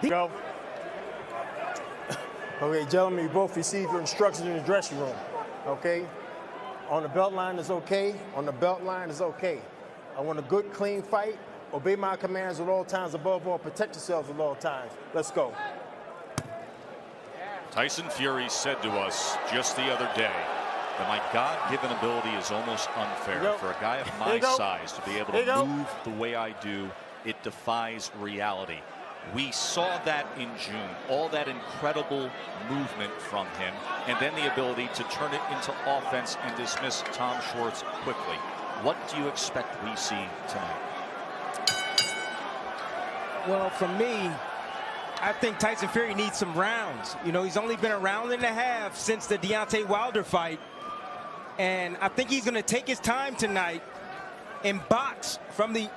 Go. Okay, gentlemen, you both received your instructions in the dressing room. Okay? On the belt line is okay. On the belt line is okay. I want a good, clean fight. Obey my commands at all times. Above all, protect yourselves at all times. Let's go. Tyson Fьюри said to us just the other day that my God-given ability is almost unfair. For a guy of my size to be able to move the way I do, it defies reality. We saw that in June, all that incredible movement from him, and then the ability to turn it into offense and dismiss Tom Schwartz quickly. What do you expect we see tonight? Well, for me, I think Tyson Fьюri needs some rounds. You know, he's only been a round and a half since the Deontay Wilder fight. And I think he's going to take his time tonight and box from the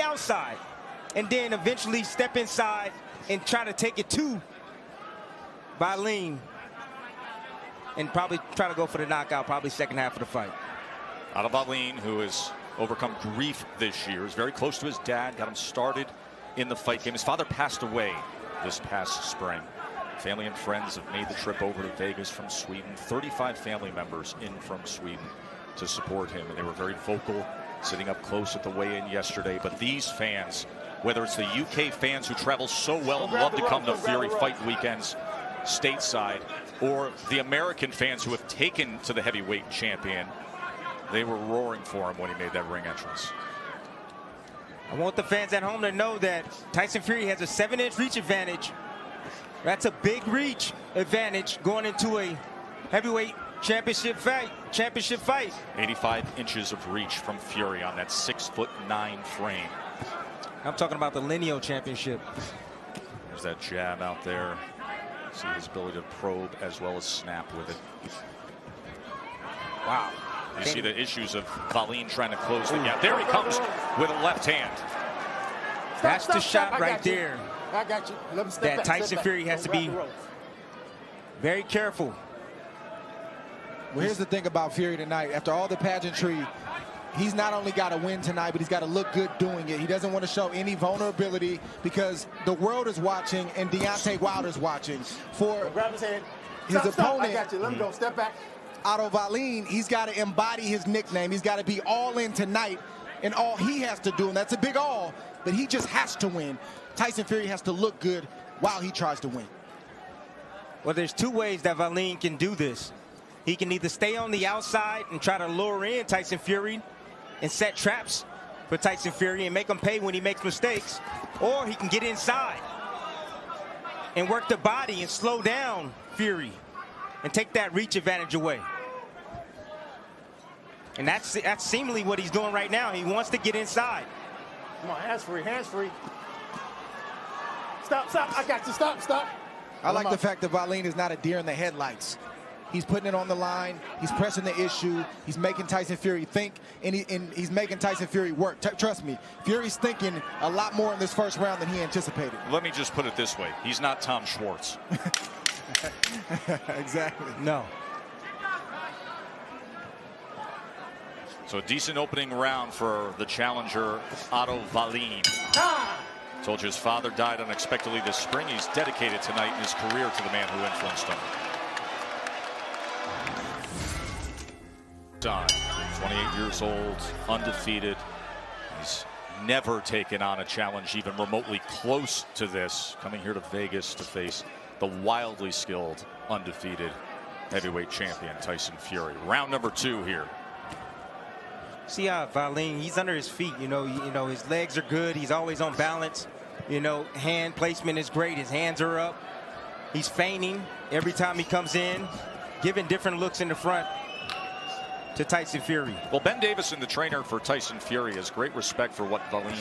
outside. And then eventually step inside and try to take it to Wallin. And probably try to go for the knockout, probably second half of the fight. Otto Wallin, who has overcome grief this year, is very close to his dad, got him started in the fight game. His father passed away this past spring. Family and friends have made the trip over to Vegas from Sweden. 35 family members in from Sweden to support him, and they were very vocal, sitting up close at the weigh-in yesterday. But these fans, whether it's the UK fans who travel so well and love to come to Fьюri fight weekends stateside, or the American fans who have taken to the heavyweight champion, they were roaring for him when he made that ring entrance. I want the fans at home to know that Tyson Fьюri has a 7-inch reach advantage. That's a big reach advantage going into a heavyweight championship fight. 85 inches of reach from Fьюri on that 6'9" frame. I'm talking about the lineal championship. There's that jab out there. See his ability to probe as well as snap with it. Wow. You see the issues of Wallin trying to close the gap. There he comes with a left hand. That's the shot right there. I got you. Let me step That back, Tyson Fьюri has to be very careful. Well, here's the thing about Fьюri tonight. After all the pageantry, he's not only got to win tonight, but he's got to look good doing it. He doesn't want to show any vulnerability because the world is watching and Deontay Wilder's watching. For grab his hand. His opponent, I got you. Let me go. Step back. Otto Wallin, he's got to embody his nickname. He's got to be all in tonight, and all he has to do, and that's a big all, but he just has to win. Tyson Fьюri has to look good while he tries to win. Well, there's two ways that Wallin can do this. He can either stay on the outside and try to lure in Tyson Fьюri and set traps for Tyson Fьюri and make him pay when he makes mistakes, or he can get inside and work the body and slow down Fьюri and take that reach advantage away. And that's seemingly what he's doing right now. He wants to get inside. Come on, hands free, hands free. Stop, stop, I got you, stop, stop. I like the fact that Wallin is not a deer in the headlights. He's putting it on the line. He's pressing the issue. He's making Tyson Fьюri think, and he's making Tyson Fьюri work. Trust me, Fury's thinking a lot more in this first round than he anticipated. Let me just put it this way. He's not Tom Schwartz. Exactly. No. So a decent opening round for the challenger, Otto Wallin. Told you his father died unexpectedly this spring. He's dedicated tonight in his career to the man who influenced him. 28 years old, undefeated. He's never taken on a challenge even remotely close to this, coming here to Vegas to face the wildly skilled, undefeated heavyweight champion Tyson Fьюri. Round number 2 here. See how Wallin, he's under his feet. You know, his legs are good. He's always on balance. You know, hand placement is great. His hands are up. He's feigning every time he comes in, giving different looks in the front to Tyson Fьюri. Well, Ben Davison, the trainer for Tyson Fьюri, has great respect for what Wallin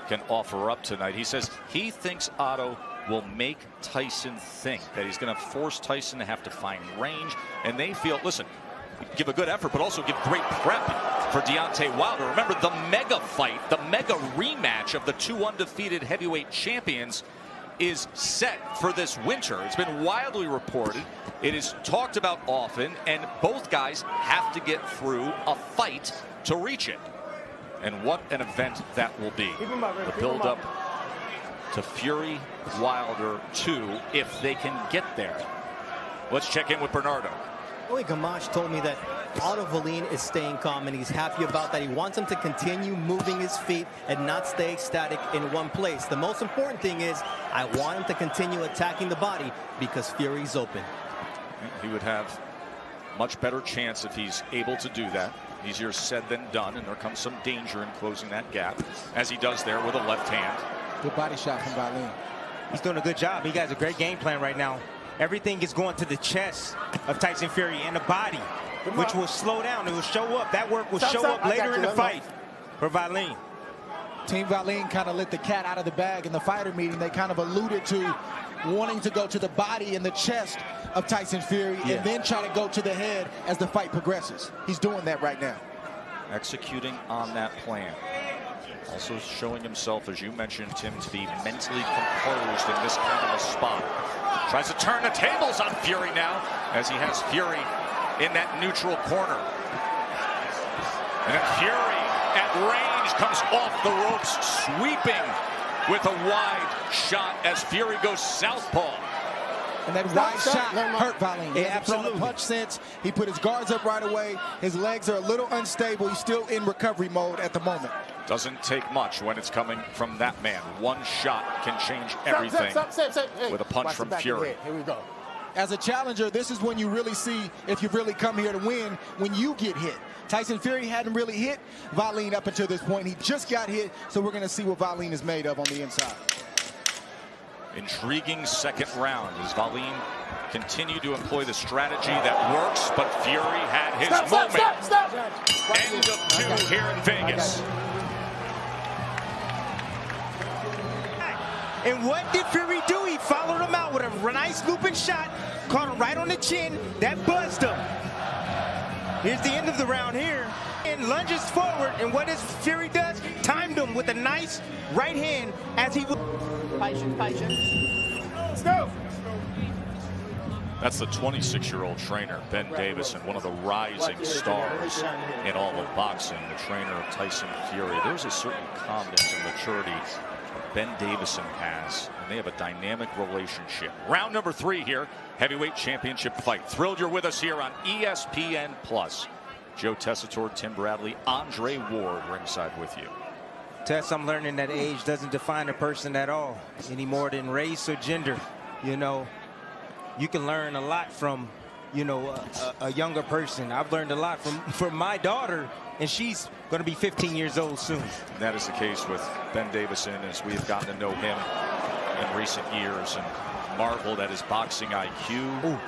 can offer up tonight. He says he thinks Otto will make Tyson think that he's going to force Tyson to have to find range, and they feel, listen, give a good effort, but also give great prep for Deontay Wilder. Remember the mega fight, the mega rematch of the two undefeated heavyweight champions is set for this winter. It's been widely reported. It is talked about often, and both guys have to get through a fight to reach it. And what an event that will be. The build-up to Fury, Wilder 2 if they can get there. Let's check in with Bernardo. Gamache told me that Otto Wallin is staying calm and he's happy about that. He wants him to continue moving his feet and not stay static in one place. The most important thing is I want him to continue attacking the body because Fury's open. He would have much better chance if he's able to do that. Easier said than done, and there comes some danger in closing that gap, as he does there with a left hand. Good body shot from Wallin. He's doing a good job. He got a great game plan right now. Everything is going to the chest of Tyson Fury and the body, which will slow down. It will show up. That work will show up later in the fight for Wallin. Team Wallin kind of let the cat out of the bag in the fighter meeting. They kind of alluded to wanting to go to the body and the chest of Tyson Fury and then try to go to the head as the fight progresses. He's doing that right now. Executing on that plan. Also showing himself, as you mentioned, Tim, to be mentally composed in this kind of a spot. Tries to turn the tables on Fury now, as he has Fury in that neutral corner. And then Fury at range comes off the ropes, sweeping with a wide shot as Fury goes southpaw. And that wide shot hurt Wallin. Yeah, absolutely. Punch sense. He put his guards up right away. His legs are a little unstable. He's still in recovery mode at the moment. Doesn't take much when it's coming from that man. One shot can change everything with a punch from Fury. Here we go. As a challenger, this is when you really see if you've really come here to win, when you get hit. Tyson Fury hadn't really hit Wallin up until this point. He just got hit, so we're going to see what Wallin is made of on the inside. Intriguing second round as Wallin continued to employ the strategy that works, but Fury had his moment. End of 2 here in Vegas. And what did Fury do? He followed him out with a nice looping shot, caught him right on the chin. That buzzed him. Here's the end of the round here. And lunges forward, and what does Fury does? Timed him with a nice right hand as he... Let's go. That's the 26-year-old trainer, Ben Davison, one of the rising stars in all of boxing, the trainer of Tyson Fury. There's a certain calmness and maturity Ben Davison has, and they have a dynamic relationship. Round number 3 here, heavyweight championship fight. Thrilled you're with us here on ESPN+. Joe Tessitore, Tim Bradley, Andre Ward ringside with you. Tess, I'm learning that age doesn't define a person at all, any more than race or gender. You know, you can learn a lot from, you know, a younger person. I've learned a lot from my daughter, and she's going to be 15 years old soon. That is the case with Ben Davison, as we have gotten to know him in recent years and marveled at his boxing IQ. Ooh.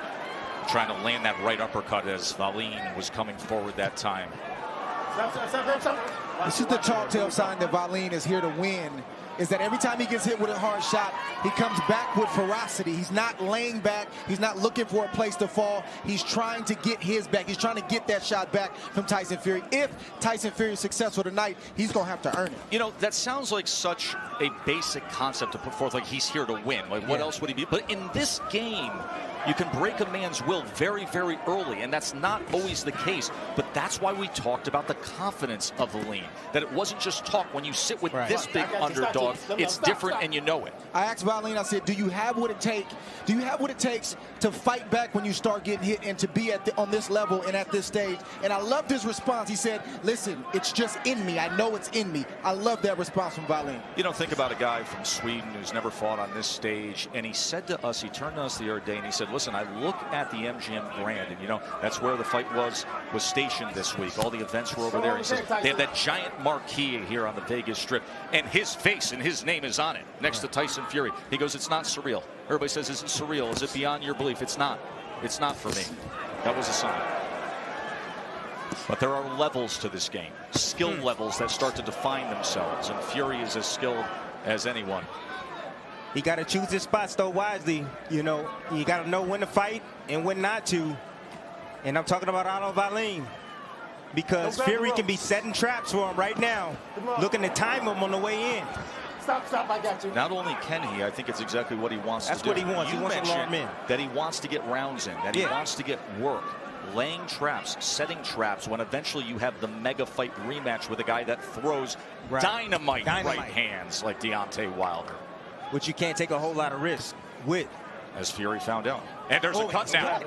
Trying to land that right uppercut as Wallin was coming forward that time. This is the telltale sign that Wallin is here to win, is that every time he gets hit with a hard shot, he comes back with ferocity. He's not laying back. He's not looking for a place to fall. He's trying to get his back. He's trying to get that shot back from Tyson Fury. If Tyson Fury is successful tonight, he's going to have to earn it. You know, that sounds like such a basic concept to put forth, like he's here to win. Like, what else would he be? But in this game, you can break a man's will very, very early, and that's not always the case. But that's why we talked about the confidence of Wallin, that it wasn't just talk. When you sit with this big underdog, it's different, and you know it. I asked Wallin, I said, do you have what it takes? Do you have what it takes to fight back when you start getting hit and to be on this level and at this stage? And I loved his response. He said, listen, it's just in me. I know it's in me. I love that response from Wallin. You know, think about a guy from Sweden who's never fought on this stage, and he said to us, he turned to us the other day, and he said, listen, I look at the MGM Grand, and you know, that's where the fight was stationed this week. All the events were over there. He says, they have that giant marquee here on the Vegas Strip, and his face and his name is on it next to Tyson Fury. He goes, it's not surreal. Everybody says, is it surreal? Is it beyond your belief? It's not. It's not for me. That was a sign. But there are levels to this game, skill levels that start to define themselves, and Fury is as skilled as anyone. He got to choose his spots, though, wisely. You know, you got to know when to fight and when not to. And I'm talking about Otto Wallin, because Fury can be setting traps for him right now, looking to time him on the way in. Stop, I got you. Not only can he, I think it's exactly what he wants to do. That's what he wants. He wants to alarm in. That he wants to get rounds in, that he wants to get work, laying traps, setting traps, when eventually you have the mega fight rematch with a guy that throws dynamite right hands like Deontay Wilder. which you can't take a whole lot of risk with. As Fury found out. And there's a cut now.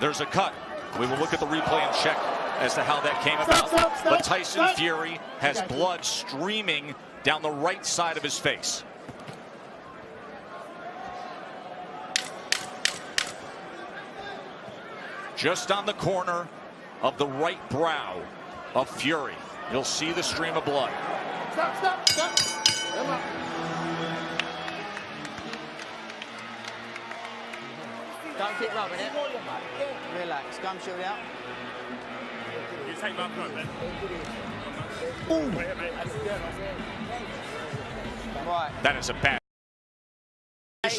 There's a cut. We will look at the replay and check as to how that came about. But Tyson Fury has blood streaming down the right side of his face. Just on the corner of the right brow of Fury. You'll see the stream of blood. Stop. Come on. Don't keep rubbing it. Relax. Gum shield out. You take my point, man. Right. That is a bad.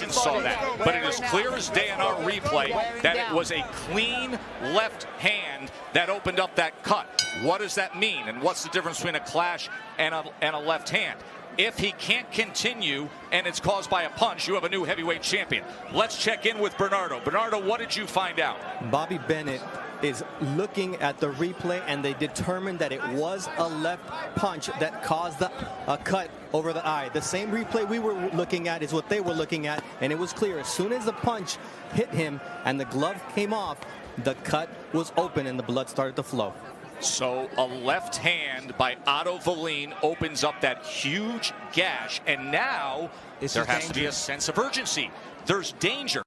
Saw that, but it is clear as day in our replay that it was a clean left hand that opened up that cut. What does that mean, and what's the difference between a clash and a left hand? If he can't continue and it's caused by a punch, you have a new heavyweight champion. Let's check in with Bernardo. Bernardo, what did you find out? Bobby Bennett is looking at the replay, and they determined that it was a left punch that caused a cut over the eye. The same replay we were looking at is what they were looking at, and it was clear. As soon as the punch hit him and the glove came off, the cut was open and the blood started to flow. So a left hand by Otto Wallin opens up that huge gash, and now there has to be a sense of urgency. There's danger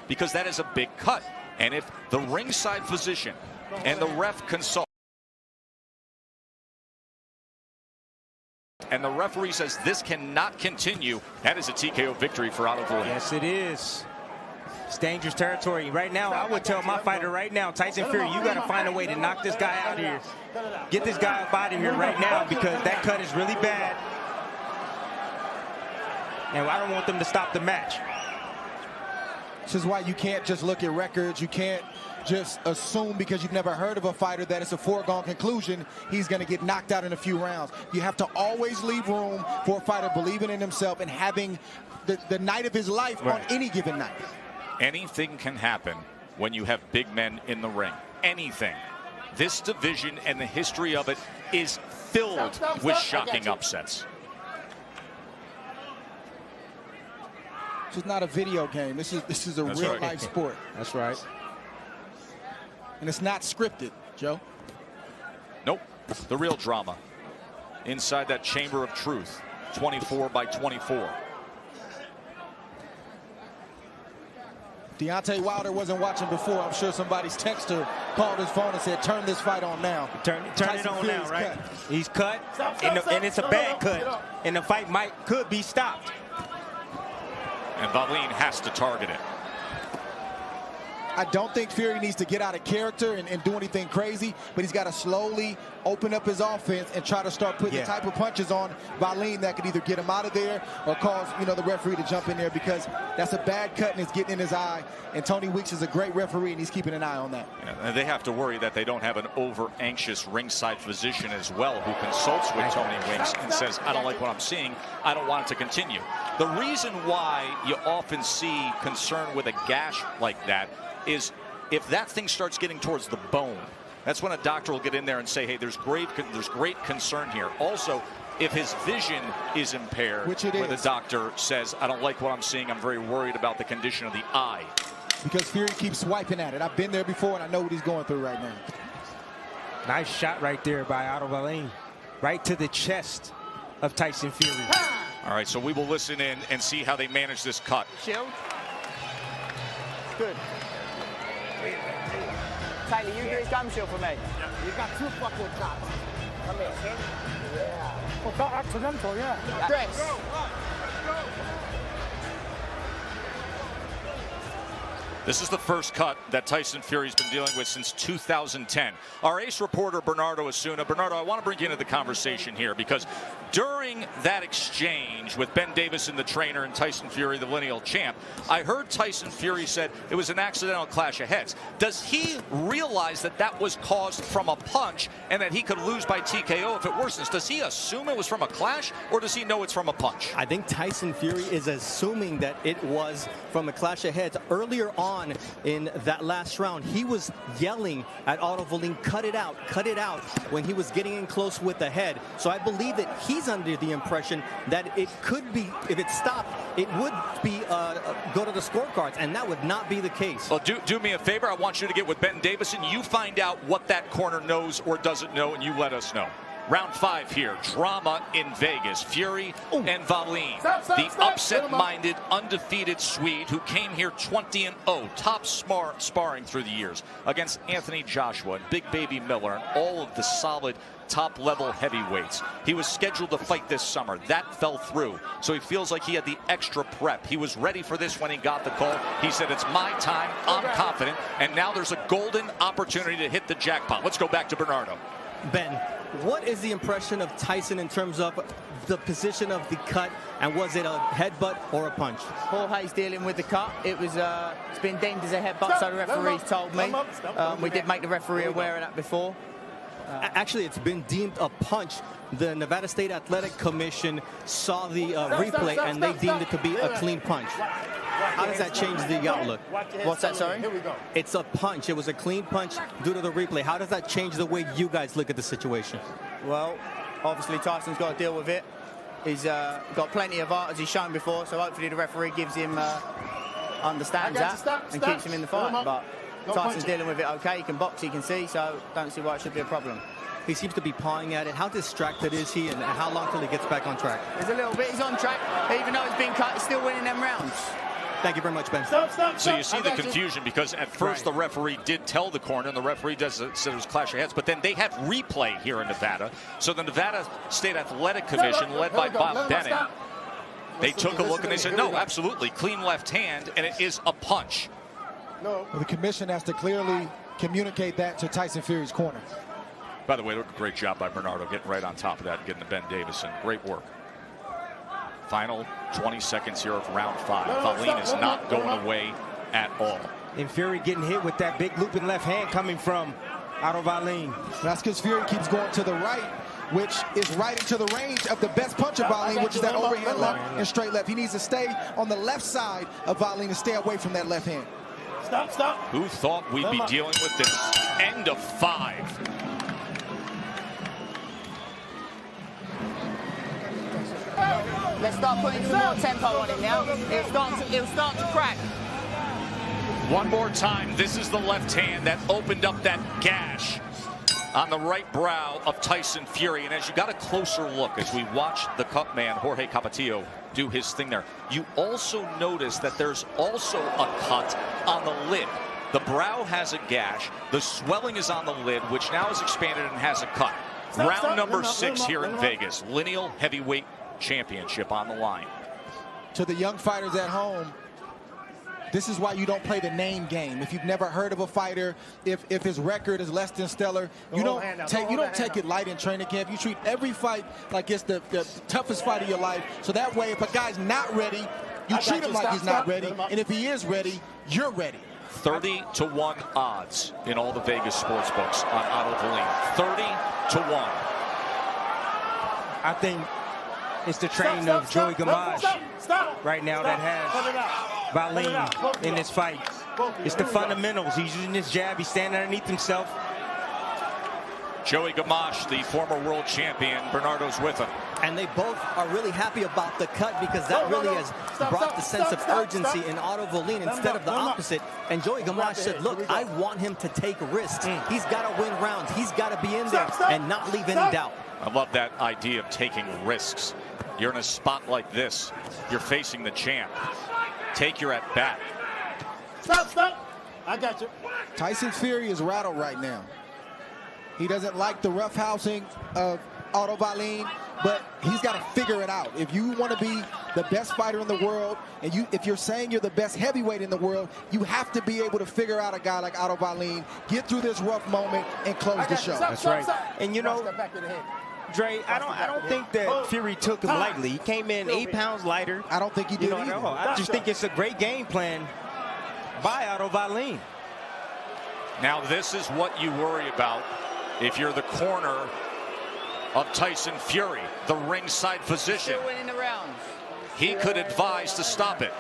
because that is a big cut. And if the ringside physician and the ref consult, and the referee says this cannot continue, that is a TKO victory for Otto Wallin. Yes, it is. It's dangerous territory. Right now, I would tell my fighter right now, Tyson Fury, you got to find a way to knock this guy out here. Get this guy up out of here right now, because that cut is really bad. And I don't want them to stop the match. This is why you can't just look at records. You can't just assume because you've never heard of a fighter that it's a foregone conclusion he's going to get knocked out in a few rounds. You have to always leave room for a fighter believing in himself and having the night of his life on any given night. Anything can happen when you have big men in the ring. Anything. This division and the history of it is filled with shocking upsets. This is not a video game. This is a real life sport. That's right. And it's not scripted, Joe. Nope. The real drama inside that chamber of truth. 24 by 24. Deontay Wilder wasn't watching before. I'm sure somebody's texter called his phone and said, turn this fight on now. Turn it on now, right? He's cut, and it's a bad cut. And the fight could be stopped. And Wallin has to target it. I don't think Fury needs to get out of character and do anything crazy, but he's got to slowly open up his offense and try to start putting the type of punches on Wallin that could either get him out of there or cause, the referee to jump in there, because that's a bad cut and it's getting in his eye. And Tony Weeks is a great referee, and he's keeping an eye on that. Yeah, and they have to worry that they don't have an over-anxious ringside physician as well, who consults with Tony Weeks and says, I don't like what I'm seeing. I don't want it to continue. The reason why you often see concern with a gash like that is if that thing starts getting towards the bone, that's when a doctor will get in there and say, hey, there's great concern here. Also, if his vision is impaired, which it where is, the doctor says, I don't like what I'm seeing, I'm very worried about the condition of the eye. Because Fury keeps swiping at it. I've been there before, and I know what he's going through right now. Nice shot right there by Otto Wallin. Right to the chest of Tyson Fury. All right, so we will listen in and see how they manage this cut. Shield. Good. Taylor, you do his gum shield for me. Yeah. You got two fucking cuts. Come here. Yeah. Well, that accidental, yeah. Chris. This is the first cut that Tyson Fury's been dealing with since 2010. Our ace reporter, Bernardo Asuna. Bernardo, I want to bring you into the conversation here, because during that exchange with Ben Davison, the trainer, and Tyson Fury, the lineal champ, I heard Tyson Fury said it was an accidental clash of heads. Does he realize that that was caused from a punch and that he could lose by TKO if it worsens? Does he assume it was from a clash, or does he know it's from a punch? I think Tyson Fury is assuming that it was from a clash of heads. Earlier on on in that last round. He was yelling at Otto Wallin, cut it out, when he was getting in close with the head. So I believe that he's under the impression that it could be, if it stopped, it would be go to the scorecards, and that would not be the case. Well, do me a favor. I want you to get with Ben Davison. You find out what that corner knows or doesn't know, and you let us know. Round 5 here, drama in Vegas. Fьюри and Wallin, the upset-minded, undefeated Swede who came here 20-0, top sparring through the years against Anthony Joshua and Big Baby Miller and all of the solid top-level heavyweights. He was scheduled to fight this summer. That fell through, so he feels like he had the extra prep. He was ready for this when he got the call. He said, it's my time, I'm confident, and now there's a golden opportunity to hit the jackpot. Let's go back to Bernardo. Ben, what is the impression of Tyson in terms of the position of the cut, and was it a headbutt or a punch? Jorge's dealing with the cut. It's been deemed as a headbutt, so the referee's told me. We did make the referee aware of that before. Actually, it's been deemed a punch. The Nevada State Athletic Commission saw the replay, and they deemed it to be a clean punch. How does that change the outlook? What's that, sorry? It's a punch. It was a clean punch due to the replay. How does that change the way you guys look at the situation? Well, obviously Tyson's got to deal with it. He's got plenty of art, as he's shown before, so hopefully the referee gives him, understands that and keeps him in the fight. But Tyson's dealing with it okay. He can box, he can see, so don't see why it should be a problem. He seems to be pawing at it. How distracted is he, and how long till he gets back on track? There's a little bit. He's on track. Even though he's been cut, he's still winning them rounds. Thank you very much, Ben. So you see the confusion, because at first the referee did tell the corner, and the referee said it was clash of heads, but then they have replay here in Nevada. So the Nevada State Athletic Commission, led by Bob Bennett, they took a look and they said, no, absolutely, clean left hand, and it is a punch. Well, the commission has to clearly communicate that to Tyson Fьюri's corner. By the way, look, a great job by Bernardo getting right on top of that and getting to Ben Davison. Great work. Final 20 seconds here of round 5. Wallin is not going away at all. And Fьюri getting hit with that big looping left hand coming from Otto Wallin. That's because Fьюri keeps going to the right, which is right into the range of the best punch of Wallin, which is that overhand left and straight left. He needs to stay on the left side of Wallin and stay away from that left hand. Stop. Who thought we'd be dealing with this? End of 5. Let's start putting some more tempo on him now. It'll start to crack. One more time. This is the left hand that opened up that gash on the right brow of Tyson Fьюri. And as you got a closer look, as we watched the cut man, Jorge Capetillo, do his thing there, you also notice that there's also a cut on the lid. The brow has a gash. The swelling is on the lid, which now is expanded and has a cut. Round number 6 here in Vegas. Lineal heavyweight championship on the line. To the young fighters at home, this is why you don't play the name game. If you've never heard of a fighter, if his record is less than stellar, you don't take it light in training camp. You treat every fight like it's the toughest fight of your life. So that way, if a guy's not ready, you treat him like he's not ready. And if he is ready, you're ready. 30-1 odds in all the Vegas sports books on Otto Wallin. 30-1. I think it's the training of Joey Gamache right now that has Wallin in this fight. It's the fundamentals. He's using his jab. He's standing underneath himself. Joey Gamache, the former world champion, Bernardo's with him. And they both are really happy about the cut, because that really has brought the sense of urgency in Otto Wallin instead of the opposite. And Joey Gamache said, look, I want him to take risks. He's got to win rounds. He's got to be in there and not leave any doubt. I love that idea of taking risks. You're in a spot like this. You're facing the champ. Take your at bat. Stop. I got you. Tyson Fьюri is rattled right now. He doesn't like the roughhousing of Otto Wallin, but he's got to figure it out. If you want to be the best fighter in the world, and if you're saying you're the best heavyweight in the world, you have to be able to figure out a guy like Otto Wallin, get through this rough moment, and close the show. That's right. And you know, Dre, I don't think that Fьюri took him lightly. He came in 8 pounds lighter. I don't think he did either. I just think it's a great game plan by Otto Wallin. Now this is what you worry about if you're the corner of Tyson Fьюri, the ringside physician. Still winning the rounds. He could advise to stop it.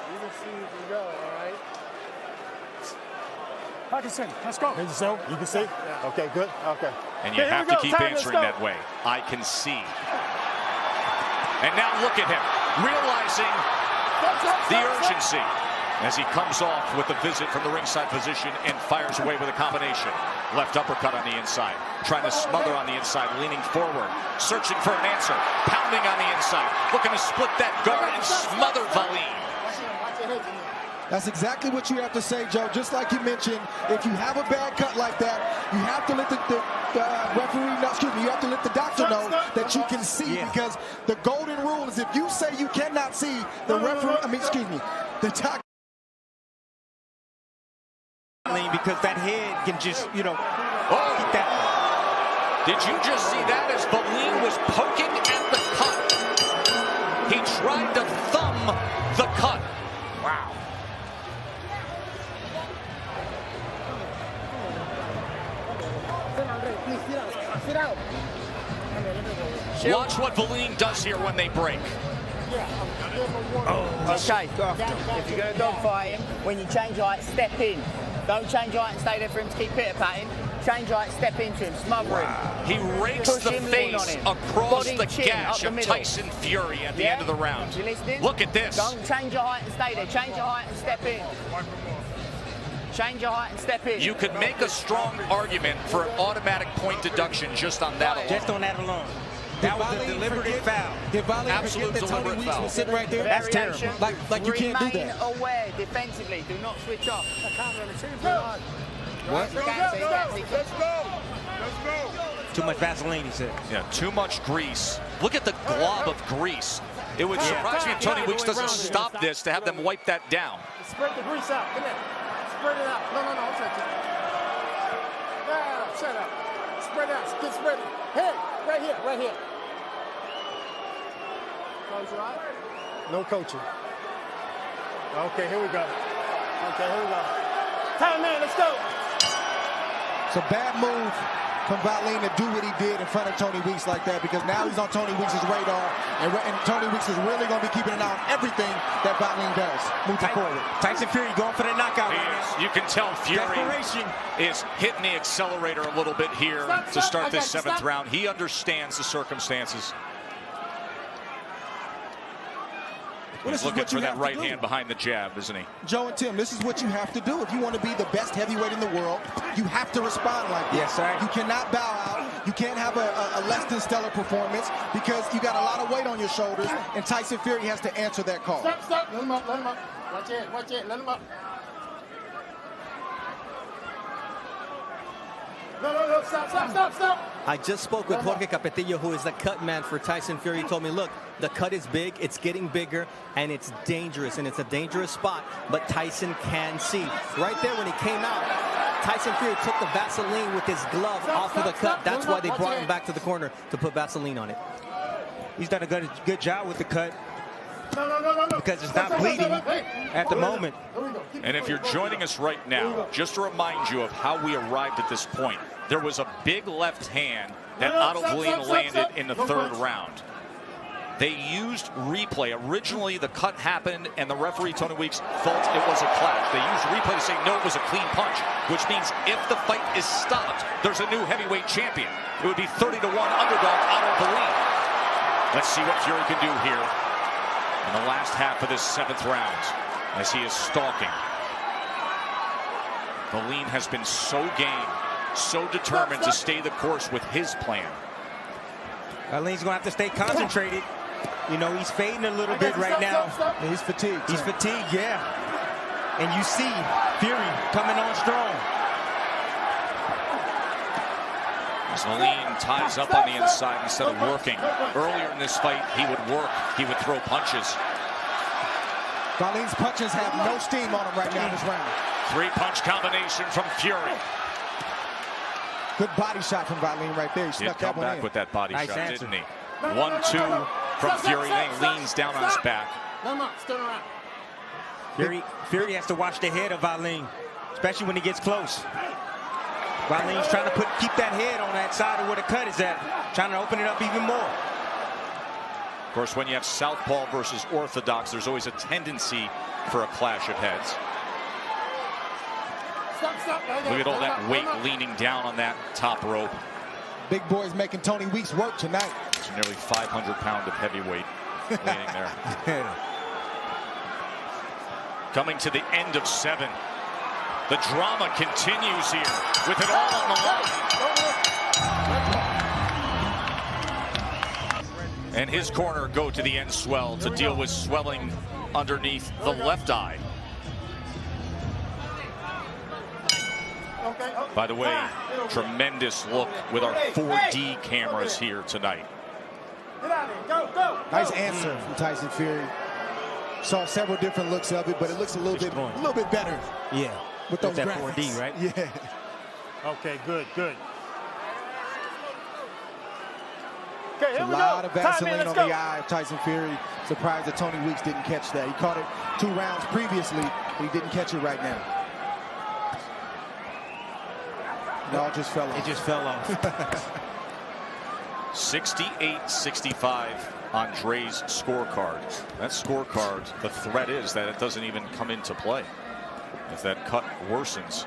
I can see. Let's go. You can see? Okay, good. Okay. And you have to keep answering that way. I can see. And now look at him, realizing the urgency as he comes off with the visit from the ringside position and fires away with a combination. Left uppercut on the inside, trying to smother on the inside, leaning forward, searching for an answer, pounding on the inside, looking to split that guard and smother Wallin. That's exactly what you have to say, Joe. Just like you mentioned, if you have a bad cut like that, you have to let the referee know, excuse me, you have to let the doctor know that you can see, because the golden rule is if you say you cannot see, the referee, the doctor. Because that head can just, keep that. Did you just see that as Wallin was poking at the cut? He tried to thumb the cut. Wow. Watch what Wallin does here when they break. Okay, if you're going to dogfight him, when you change your height, step in. Don't change your height and stay there for him to keep pitter-patting. Change your height, step into him, smother him. He rakes the face across the gash of Taison Fьюри at the end of the round. You listening? Look at this. Don't change your height and stay there. Change your height and step in. Change your height and step in. You could make a strong argument for an automatic point deduction just on that alone. Just on that alone. That was a deliberate foul. Did Wallin Absolute forget that Tony deliberate Weeks foul. was sitting right there? That's terrible. Like you can't do that. Remain aware defensively. Do not switch off. What? Let's go. Too much Vaseline, he said. Yeah, too much grease. Look at the glob of grease. It would surprise me if Tony Weeks doesn't stop this to have them wipe that down. Spread the grease out. Come here. Spread it out. No, I'm touching. Yeah, shut up. Spread out. Get spread. Hey, right here. Close your eyes. No coaching. Okay, here we go. Time, man, let's go. It's a bad move from Wallin to do what he did in front of Tony Weeks like that, because now he's on Tony Weeks' radar, and Tony Weeks is really going to be keeping an eye on everything that Wallin does moving forward. Tyson Fьюri going for the knockout. You can tell Fьюri is hitting the accelerator a little bit here to start this seventh round. He understands the circumstances. He's looking for that right hand behind the jab, isn't he? Joe and Tim, this is what you have to do. If you want to be the best heavyweight in the world, you have to respond like this. Yes, sir. You cannot bow out. You can't have a less than stellar performance, because you got a lot of weight on your shoulders, and Tyson Fьюri has to answer that call. Stop. Let him up. Watch it. Let him up. No, stop. I just spoke with Jorge Capetillo, who is the cut man for Tyson Fьюri. He told me, look, the cut is big, it's getting bigger, and it's dangerous, and it's a dangerous spot, but Tyson can see. Right there when he came out, Tyson Fьюri took the Vaseline with his glove off of the cut. That's why they brought him back to the corner to put Vaseline on it. He's done a good job with the cut. Because it's not bleeding at the moment. And if you're joining us right now, just to remind you of how we arrived at this point, there was a big left hand that Otto Wallin landed in the third round. They used replay. Originally, the cut happened, and the referee, Tony Weeks, thought it was a clash. They used replay to say, no, it was a clean punch, which means if the fight is stopped, there's a new heavyweight champion. It would be 30-1 underdog Otto Wallin. Let's see what Fьюri can do here in the last half of this seventh round as he is stalking. Wallin has been so game, so determined to stay the course with his plan. Wallin's going to have to stay concentrated. You know, he's fading a little bit right now. He's fatigued. He's fatigued, yeah. And you see Fьюri coming on strong. As Wallin ties up on the inside instead of working. Earlier in this fight, he would work. He would throw punches. Wallin's punches have no steam on him right now in this round. Three-punch combination from Fьюri. Good body shot from Wallin right there. He snuck that one in. Back with that body Nice shot, answer. didn't he? 1-2 from Fьюri. Then he leans down on his back. Fьюri has to watch the head of Wallin, especially when he gets close. Wallin's trying to keep that head on that side of where the cut is at, trying to open it up even more. Of course, when you have southpaw versus orthodox, there's always a tendency for a clash of heads. Look at all that weight leaning down on that top rope. Big boys making Tony Weeks work tonight. It's nearly 500 pounds of heavyweight leaning there. Coming to the end of 7. The drama continues here with it all on the line. And his corner go to the end swell to deal with swelling underneath the left eye. By the way, tremendous look with our 4D cameras here tonight. Nice answer from Tyson Fury. Saw several different looks of it, but it looks a little bit better. Yeah, with those that graphics. 4D, right? Yeah. Okay, good. Okay, a lot of Vaseline on the eye of Tyson Fury. Surprised that Tony Weeks didn't catch that. He caught it 2 rounds previously, but he didn't catch it right now. It all just fell off. It just fell off. 68-65 on Dre's scorecard. That scorecard, the threat is that it doesn't even come into play if that cut worsens.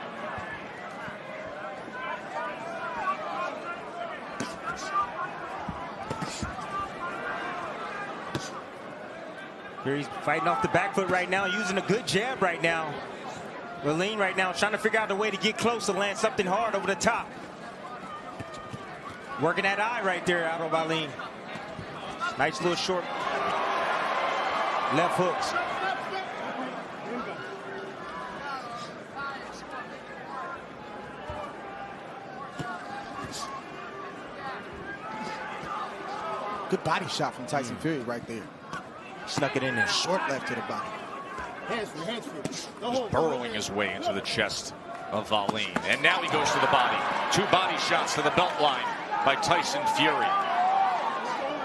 Fury's fighting off the back foot right now, using a good jab right now. Wallin right now trying to figure out a way to get close to land something hard over the top. Working that eye right there, Otto Wallin. Nice little short left hooks. Good body shot from Tyson Fury right there. Snuck it in there. Short left to the body. Just burrowing his way into the chest of Wallin. And now he goes to the body. 2 body shots to the belt line by Tyson Fury.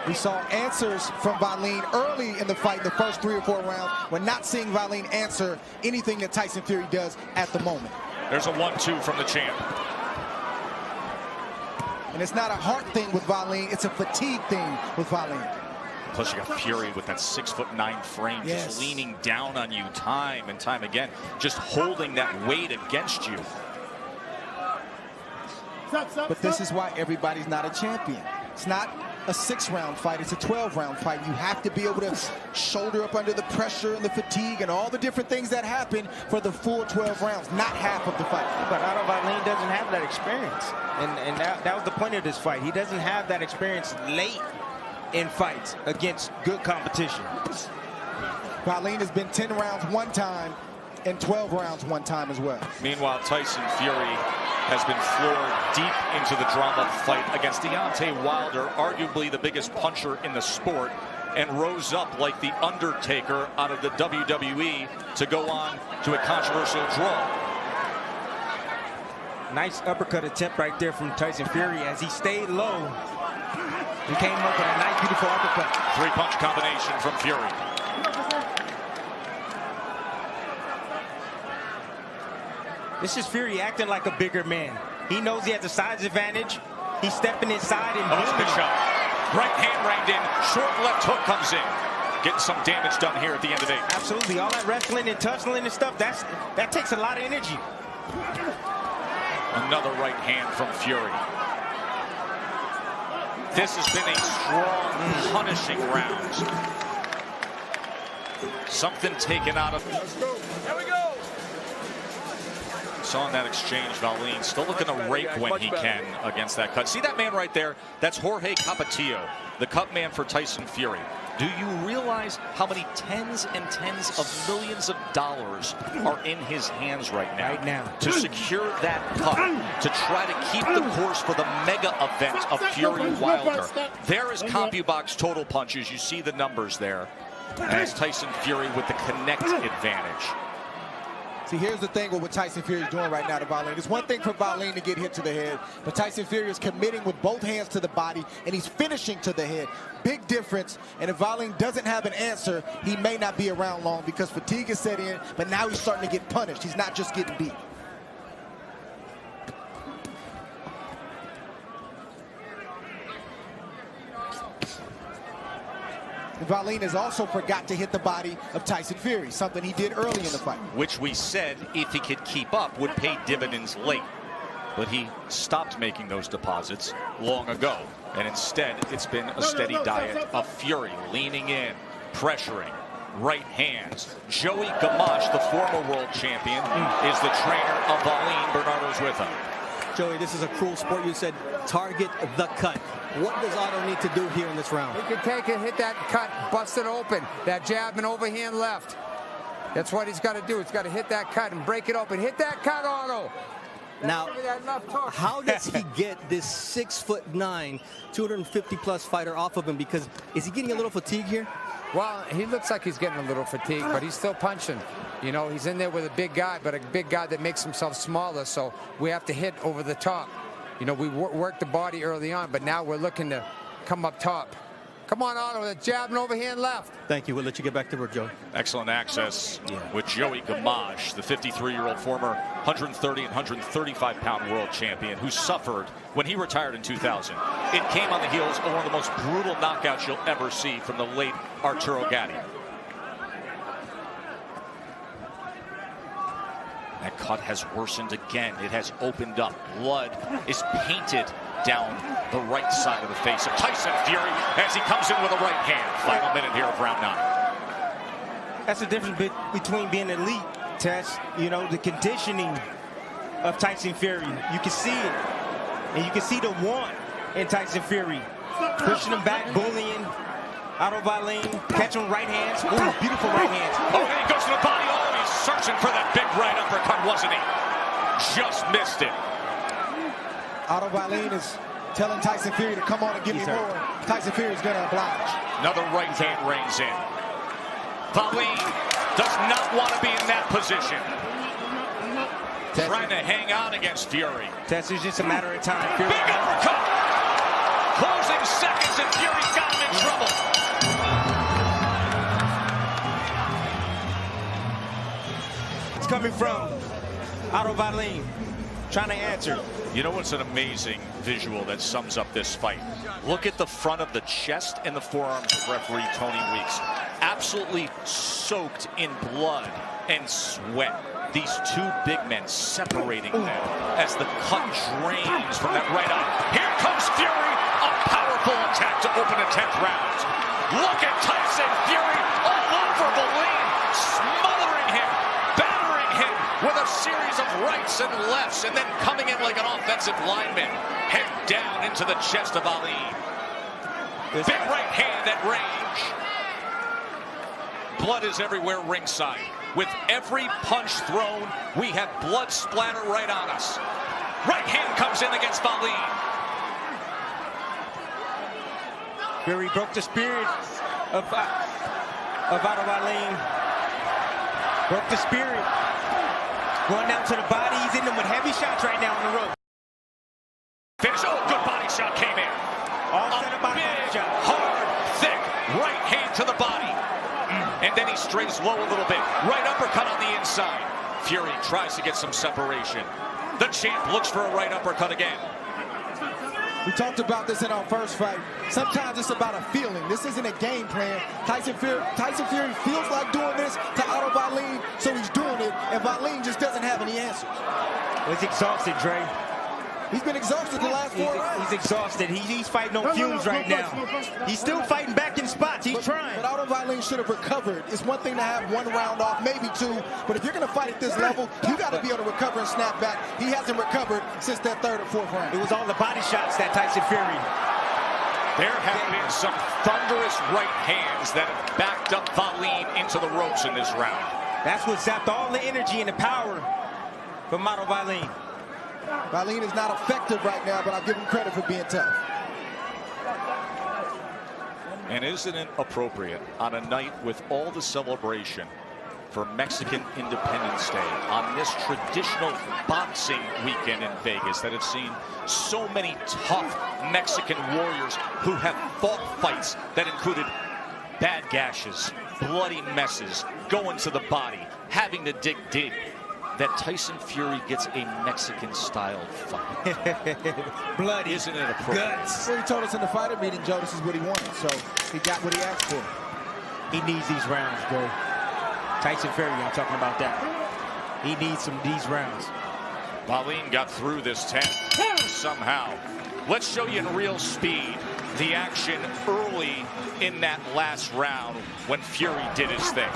We saw answers from Wallin early in the fight in the first 3 or 4 rounds. We're not seeing Wallin answer anything that Tyson Fury does at the moment. There's a 1-2 from the champ. And it's not a heart thing with Wallin, it's a fatigue thing with Wallin. Plus you got Fury with that 6'9" frame, just leaning down on you time and time again, just holding that weight against you. But this is why everybody's not a champion. It's not a 6-round fight, it's a 12-round fight. You have to be able to shoulder up under the pressure and the fatigue and all the different things that happen for the full 12 rounds, not half of the fight. But Otto Wallin doesn't have that experience. And that was the point of this fight. He doesn't have that experience late in fights against good competition. Wallin has been 10 rounds 1 time and 12 rounds 1 time as well. Meanwhile, Tyson Fury has been floored deep into the drama fight against Deontay Wilder, arguably the biggest puncher in the sport, and rose up like the Undertaker out of the WWE to go on to a controversial draw. Nice uppercut attempt right there from Tyson Fury as he stayed low. He came up with a nice, beautiful uppercut. 3-punch combination from Fury. This is Fury acting like a bigger man. He knows he has a size advantage. He's stepping inside and that's a good shot. Right hand ranged in. Short left hook comes in. Getting some damage done here at the end of the day. Absolutely. All that wrestling and tussling and stuff, that takes a lot of energy. Another right hand from Fury. This has been a strong, punishing round. Something taken out of... Let's go. Here we go. Saw in that exchange, Wallin still looking to rake when he can against that cut. See that man right there? That's Jorge Capetillo, the cut man for Tyson Fury. Do you realize how many tens and tens of millions of dollars are in his hands right now? To secure that cut, to try to keep the course for the mega event of Fury Wilder. There is CompuBox total punches. You see the numbers there. As Tyson Fury with the connect advantage. See, here's the thing with what Tyson Fury is doing right now to Wallin. It's one thing for Wallin to get hit to the head, but Tyson Fury is committing with both hands to the body, and he's finishing to the head. Big difference, and if Wallin doesn't have an answer, he may not be around long because fatigue is set in, but now he's starting to get punished. He's not just getting beat. Wallin has also forgot to hit the body of Tyson Fury, something he did early in the fight. Which we said, if he could keep up, would pay dividends late. But he stopped making those deposits long ago. And instead, it's been a steady diet of Fury leaning in, pressuring, right hands. Joey Gamache, the former world champion, is the trainer of Wallin. Bernardo's with him. Joey, this is a cruel sport. You said target the cut. What does Otto need to do here in this round? He can take it, hit that cut, bust it open. That jab and overhand left. That's what he's got to do. He's got to hit that cut and break it open. Hit that cut, Otto. Now, how does he get this 6'9", 250-plus fighter off of him? Because is he getting a little fatigued here? Well, he looks like he's getting a little fatigued, but he's still punching. You know, he's in there with a big guy, but a big guy that makes himself smaller, so we have to hit over the top. You know, we worked the body early on, but now we're looking to come up top. Come on, Otto, with a jab and overhand left. Thank you. We'll let you get back to work, Joey. Excellent access with Joey Gamache, the 53-year-old former 130 and 135-pound world champion who suffered when he retired in 2000. It came on the heels of one of the most brutal knockouts you'll ever see from the late Arturo Gatti. That cut has worsened again. It has opened up. Blood is painted down the right side of the face of Tyson Fury as he comes in with a right hand. Final minute here of round 9. That's the difference between being elite, Tess. You know, the conditioning of Tyson Fury. You can see it. And you can see the want in Tyson Fury. Pushing him back, bullying. Otto Wallin, catching right hands. Ooh, beautiful right hands. Oh, and he goes to the body. Oh, he's searching for that big right uppercut, wasn't he? Just missed it. Otto Wallin is telling Tyson Fury to come on and give me more. Tyson Fury is going to oblige. Another right hand reins in. Wallin does not want to be in that position. Trying to hang on against Fury. Tess, it's just a matter of time. Fury. Big uppercut! Closing seconds and Fury's got him in trouble. It's coming from Otto Wallin, trying to answer. You know what's an amazing visual that sums up this fight? Look at the front of the chest and the forearms of referee Tony Weeks. Absolutely soaked in blood and sweat. These two big men separating them as the cut drains from that right eye. Here comes Fury, a powerful attack to open a 10th round. Look at Tyson Fury all over Wallin, smothering him, battering him with a series of rights and lefts, and then coming in like an offensive lineman, head down into the chest of Wallin. Big right hand at range. Blood is everywhere ringside. With every punch thrown, we have blood splatter right on us. Right hand comes in against Wallin. Fury broke the spirit of Otto Wallin. Broke the spirit. Going down to the body. He's in them with heavy shots right now on the rope. Finish. Oh, good body shot came in. All set up by body shot. Hard, thick right hand to the body. And then he strays low a little bit. Right uppercut on the inside. Fury tries to get some separation. The champ looks for a right uppercut again. We talked about this in our first fight. Sometimes it's about a feeling. This isn't a game plan. Tyson Fury feels like doing this to Otto Wallin, so he's doing it, and Wallin just doesn't have any answers. He's exhausted, Dre. He's been exhausted the last 4 rounds. He's exhausted. He's fighting on fumes right now. He's still fighting back in spots. He's trying. But Otto Wallin should have recovered. It's one thing to have 1 round off, maybe 2. But if you're going to fight at this level, you got to be able to recover and snap back. He hasn't recovered since that 3rd or 4th round. It was all the body shots that Tyson Fury. There have been some thunderous right hands that have backed up Wallin into the ropes in this round. That's what zapped all the energy and the power from Otto Wallin. Wallin is not effective right now, but I'll give him credit for being tough. And isn't it appropriate on a night with all the celebration for Mexican Independence Day, on this traditional boxing weekend in Vegas that have seen so many tough Mexican warriors who have fought fights that included bad gashes, bloody messes, going to the body, having to dig deep, that Tyson Fury gets a Mexican-style fight. Blood, isn't it appropriate? Well, he told us in the fighter meeting, Joe, this is what he wanted, so he got what he asked for. He needs these rounds, bro. Tyson Fury, I'm talking about that. He needs these rounds. Wallin got through this 10 somehow. Let's show you in real speed the action early in that last round when Fury did his thing.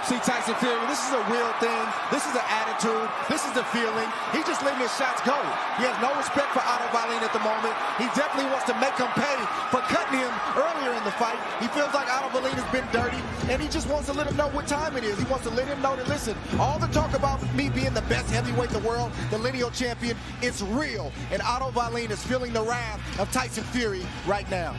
See, Tyson Fury, this is a real thing. This is an attitude. This is a feeling. He's just letting his shots go. He has no respect for Otto Wallin at the moment. He definitely wants to make him pay for cutting him earlier in the fight. He feels like Otto Wallin has been dirty, and he just wants to let him know what time it is. He wants to let him know that, listen, all the talk about me being the best heavyweight in the world, the lineal champion, it's real. And Otto Wallin is feeling the wrath of Tyson Fury right now.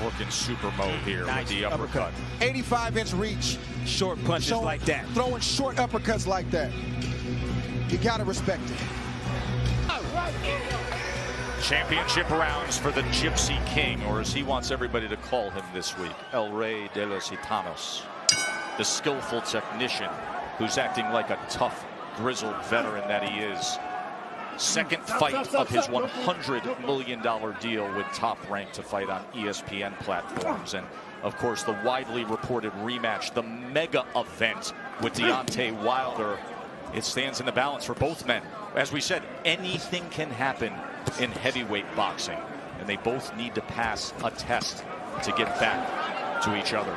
Working super mode here with the uppercut. 85-inch reach. Short punches like that. Throwing short uppercuts like that. You gotta respect it. Championship rounds for the Gypsy King, or as he wants everybody to call him this week, El Rey de los Gitanos. The skillful technician who's acting like a tough, grizzled veteran that he is. Second fight of his $100 million deal with Top Rank to fight on ESPN platforms. And, of course, the widely reported rematch, the mega event with Deontay Wilder. It stands in the balance for both men. As we said, anything can happen in heavyweight boxing. And they both need to pass a test to get back to each other.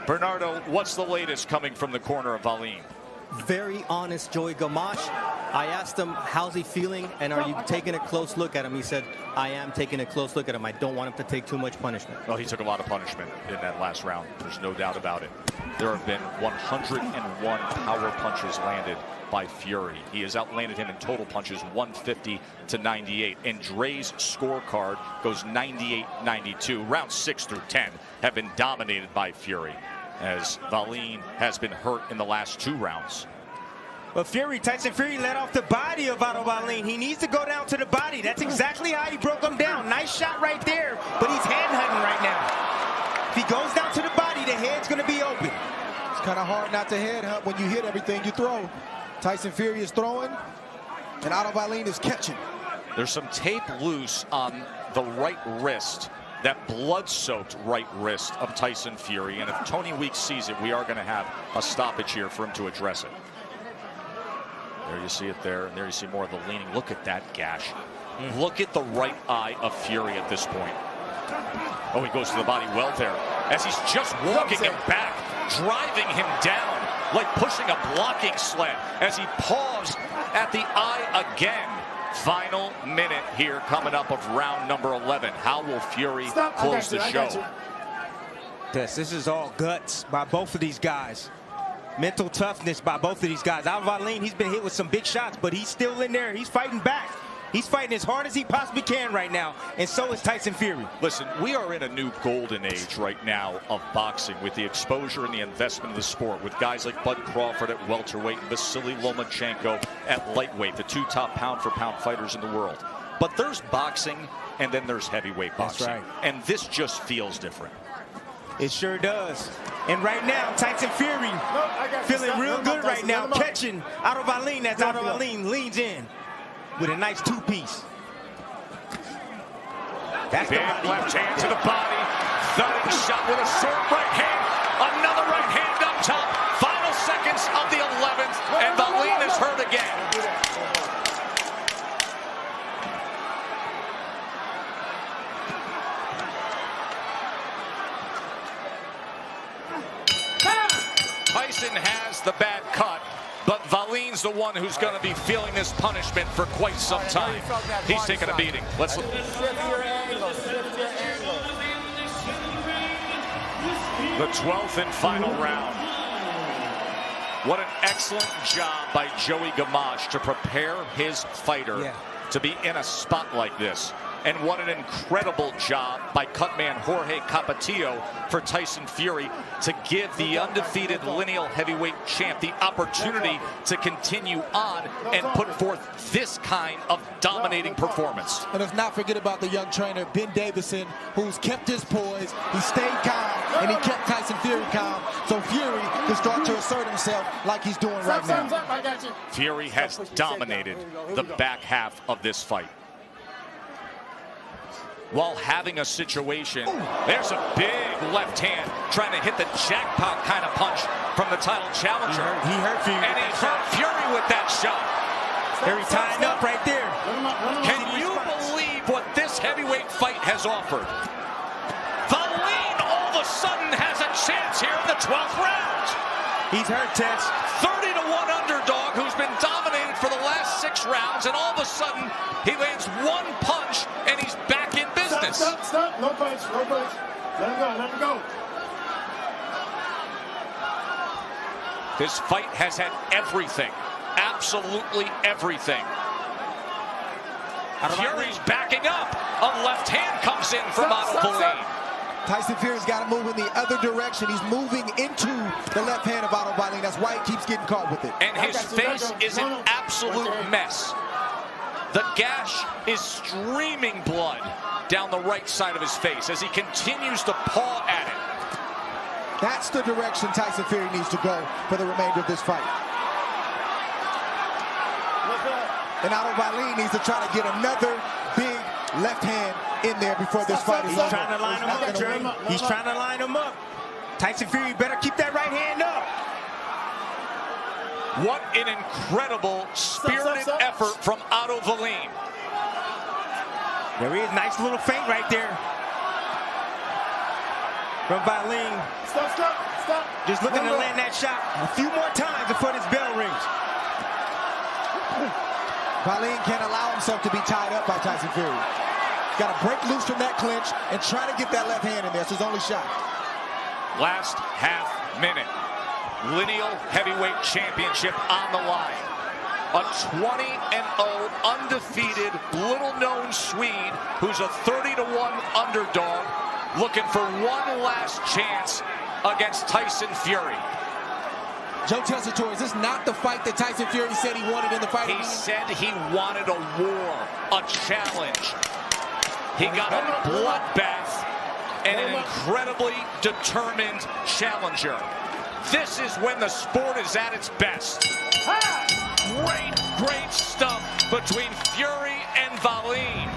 Bernardo, what's the latest coming from the corner of Wallin? Very honest Joey Gamache. I asked him, how's he feeling, and are you taking a close look at him? He said, I am taking a close look at him. I don't want him to take too much punishment. Well, he took a lot of punishment in that last round. There's no doubt about it. There have been 101 power punches landed by Fury. He has outlanded him in total punches 150 to 98. And Dre's scorecard goes 98-92. Rounds 6 through 10 have been dominated by Fury, as Wallin has been hurt in the last 2 rounds. But Tyson Fury let off the body of Otto Wallin. He needs to go down to the body. That's exactly how he broke him down. Nice shot right there, but he's hand hunting right now. If he goes down to the body, the head's going to be open. It's kind of hard not to head hunt when you hit everything you throw. Tyson Fury is throwing, and Otto Wallin is catching. There's some tape loose on the right wrist, that blood-soaked right wrist of Tyson Fury. And if Tony Weeks sees it, we are going to have a stoppage here for him to address it. There you see it there, and there you see more of the leaning. Look at that gash. Look at the right eye of Fury at this point. Oh, he goes to the body well there, as he's just walking him back, driving him down, like pushing a blocking sled, as he paused at the eye again. Final minute here coming up of round number 11. How will Fury close the show? This is all guts by both of these guys. Mental toughness by both of these guys. Otto Wallin, he's been hit with some big shots, but he's still in there. He's fighting back. He's fighting as hard as he possibly can right now, and so is Tyson Fury. Listen, we are in a new golden age right now of boxing with the exposure and the investment of the sport, with guys like Bud Crawford at welterweight and Vasily Lomachenko at lightweight, the 2 top pound-for-pound fighters in the world. But there's boxing, and then there's heavyweight boxing. That's right. And this just feels different. It sure does. And right now, Tyson Fury feeling real good right now, catching Otto Wallin as Otto Wallin leans in with a nice 2-piece. That's big left hand to the body. Thudding shot with a short right hand. Another right hand up top. Final seconds of the 11th, and Wallin is hurt again. Tyson has the bad cut, but Wallin's the one who's going to be feeling this punishment for quite some time. He's taking a beating. Let's look. The 12th and final round. What an excellent job by Joey Gamache to prepare his fighter to be in a spot like this. And what an incredible job by cutman Jorge Capetillo for Tyson Fury to give the undefeated lineal heavyweight champ the opportunity to continue on and put forth this kind of dominating performance. And let's not forget about the young trainer, Ben Davison, who's kept his poise. He stayed calm, and he kept Tyson Fury calm, so Fury can start to assert himself like he's doing right now. Fury has dominated the back half of this fight. while having a situation. There's a big left hand trying to hit the jackpot kind of punch from the title challenger. He hurt Fury. And he hurt Fury with that shot. Fury tying up right there. Can you believe what this heavyweight fight has offered? Wallin all of a sudden has a chance here in the 12th round. He's hurt, Tess. 30-1 underdog who's been dominated for the last 6 rounds, and all of a sudden he lands one punch and he's back in business. Stop. No punch. Let him go. This fight has had everything. Absolutely everything. Fury's backing up. A left hand comes in from Otto Wallin. Tyson Fury's got to move in the other direction. He's moving into the left hand of Otto Wallin. That's why he keeps getting caught with it. And his face is an absolute mess. The gash is streaming blood down the right side of his face as he continues to paw at it. That's the direction Tyson Fury needs to go for the remainder of this fight. And Otto Wallin needs to try to get another big left hand in there before this fight is over. He's trying to line him up, Jerry. He's trying to line him up. Tyson Fury better keep that right hand up. What an incredible spirited effort from Otto Wallin. There he is, nice little feint right there. From Wallin. Stop. Just looking to land that shot a few more times before this bell rings. Wallin can't allow himself to be tied up by Tyson Fury. He's got to break loose from that clinch and try to get that left hand in there. It's his only shot. Last half minute. Lineal heavyweight championship on the line. A 20-0 undefeated little-known Swede who's a 30-1 underdog looking for one last chance against Tyson Fury. Joe Tessitore, is this not the fight that Tyson Fury said he wanted in the fight? He said he wanted a war, a challenge. He got a bloodbath and an incredibly determined challenger. This is when the sport is at its best. Great stuff between Fury and Wallin.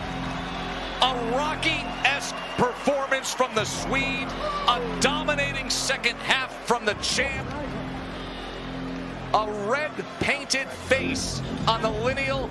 A Rocky-esque performance from the Swede, a dominating second half from the champ, a red painted face on the lineal